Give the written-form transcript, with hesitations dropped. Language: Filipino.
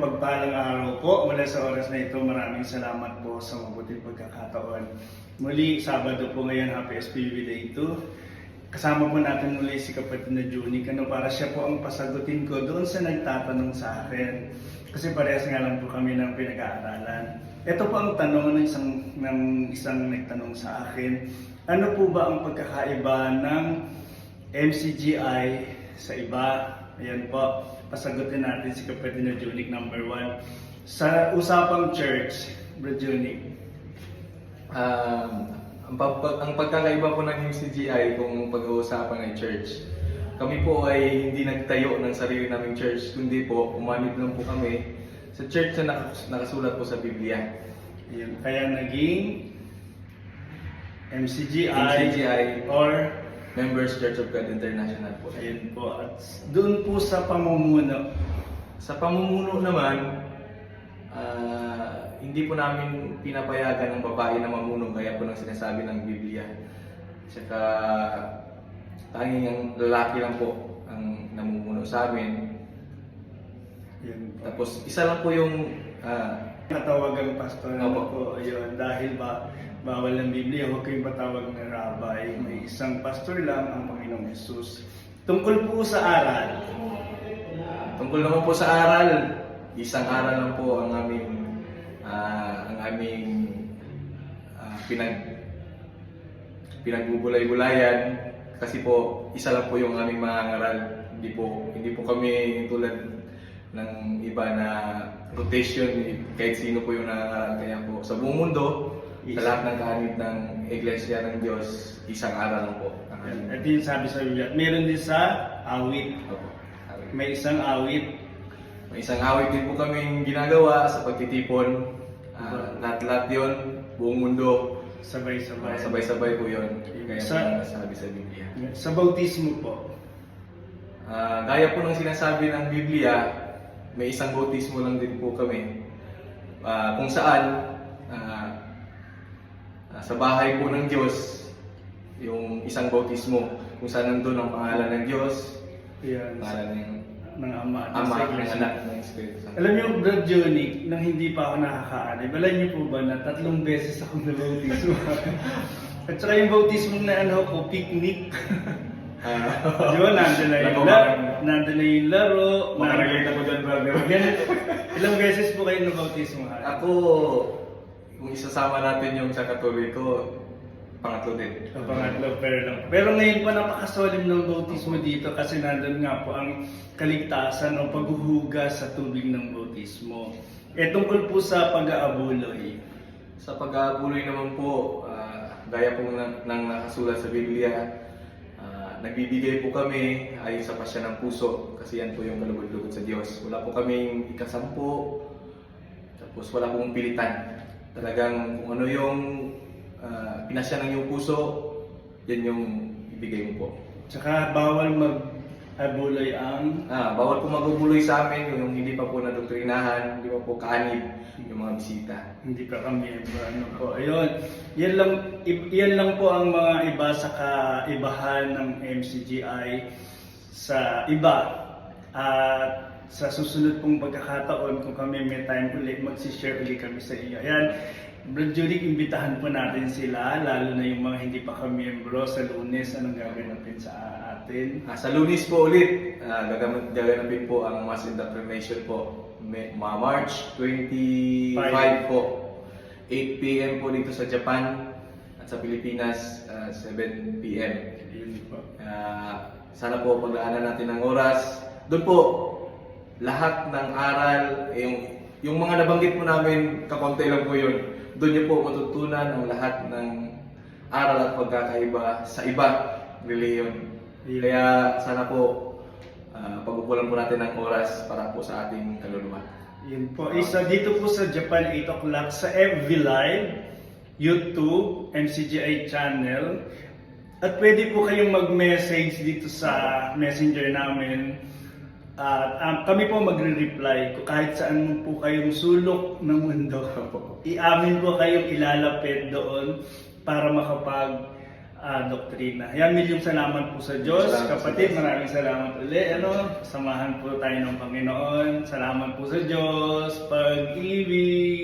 mapagpalang araw po mula sa oras na ito. Maraming salamat po sa mabuting pagkakataon. Muli, Sabado po ngayon, Happy SPV Day 2. Kasama po natin muli si kapatid na Junic, para siya po ang pasagutin ko doon sa nagtatanong sa akin. Kasi parehas nga lang po kami ng pinag-aaralan. Ito po ang tanong ng isang nagtanong sa akin. Ano po ba ang pagkakaiba ng MCGI sa iba? Ayan po, pasagutin natin si kapatid na Junic number 1. Sa usapang church, Bro Junic. Ang pagkakaiba po ng MCGI kung pag-uusapan ng church, kami po ay hindi nagtayo ng sarili naming church, kundi po umanib lang po kami sa church na nakasulat po sa Biblia. Ayan, kaya naging MCGI or Members Church of God International po. ayun po. At doon po sa pamumuno. Sa pamumuno naman, hindi po namin pinapayagan ng babae na mamuno gaya po ng sinasabi ng Biblia. Saka tanging ang lalaki lang po ang namumuno sa amin. Ayun po. Tapos isa lang po yung Natawagang pastor na Opo. po, ayun, dahil bawal ng Biblia, huwag kayong patawag na rabbi. May isang pastor lang, ang Panginoong Jesus. Tungkol po sa aral. tungkol naman po sa aral, isang aral lang po ang aming pinagbubulay-bulayan, kasi po isa lang po yung aming mga ngaral. Hindi po kami tulad ng iba na rotation, kahit sino po yung nangangaral. Kaya po sa buong mundo, sa lahat ng kaanib ng Iglesia ng Diyos, isang aral lang po. At yun sabi sa Biblia. Meron din sa awit. Opo. May isang awit. May isang awit din po kaming ginagawa sa pagtitipon. Lahat-lahat yun, buong mundo, Sabay-sabay. sabay-sabay po yun. Kaya po Sa- nasabi sa Biblia. Sa bautismo po. Gaya po ng sinasabi ng Biblia, may isang bautismo lang din po kami. Kung saan, sa bahay po ng Diyos, yung isang bautismo, kung saan nandun ang pangalan ng Diyos, Yan. pangalan ng Ng Ama. Ama, sa ng Iglesia. Anak, ng Espiritu Santo. Alam niyo, Brad Jonic, nang hindi pa ako nakakaanib, alam niyo po ba na 3 beses akong nabautismo? At saka yung bautismo na ko, picnic. Di ba, nandun na yung laro. Makarelate ako dyan, brother. Ganun. Ilang beses po kayo nabautismo? Ako, kung isasama natin yung sa Katoliko, pangatlo din. Ang pangatlo, pero ngayon pa napakasolim ng bautismo dito kasi nandun nga po ang kaligtasan o paghuhugas sa tubig ng bautismo. Tungkol po sa pag-aabuloy. Sa pag-aabuloy naman po, gaya po ng nakasulat sa Biblia, nagbibigay po kami ayon sa pasya ng puso, kasi yan po yung kalugod-lugod sa Diyos. Wala po kaming ikasampu, tapos wala pong pilitan. Talagang kung ano yung pinasya ng iyong puso, yan yung ibigay mo po. Tsaka bawal mag-abuloy ang... Bawal po magubuloy sa amin yung hindi pa po nadoktrinahan, hindi pa po kaanib yung mga bisita. Hindi pa kami ano po. Ayun. Yan lang po ang mga iba sa kaibahan ng MCGI sa iba. At sa susunod pong pagkakataon, kung kami may time ulit, magsishare ulit kami sa iyo. Ayan. Brad Junic, imbitahan po natin sila, lalo na yung mga hindi pa ka-membro sa Lunes. Anong gagawin natin sa atin? Sa Lunes po ulit, gaganapin po ang Mass Indoctrination po. March 25 po. 8 p.m. po dito sa Japan at sa Pilipinas 7 p.m. Ayun po. Sana po pagdaanan natin ng oras. Doon po, lahat ng aral, yung mga nabanggit po namin, kakonti lang po yun. Doon niyo po matutunan ang lahat ng aral at pagkakaiba sa iba reliyon. Kaya sana po pagkukulan po natin ng oras para po sa ating kaluluwa. Yun po. Isa dito po sa Japan, 8 o'clock sa FB Live, YouTube, MCGI channel. At pwede po kayong mag-message dito sa messenger namin. At kami po magre-reply kahit saan po kayong sulok ng mundo. I-amin po kayong ilalapit doon para makapag doktrina. Yan, milyong salamat po sa Diyos. Salamat sa Kapatid, Diyos. maraming salamat ulit. Samahan po tayo ng Panginoon. Salamat po sa Diyos. Pag-ibig.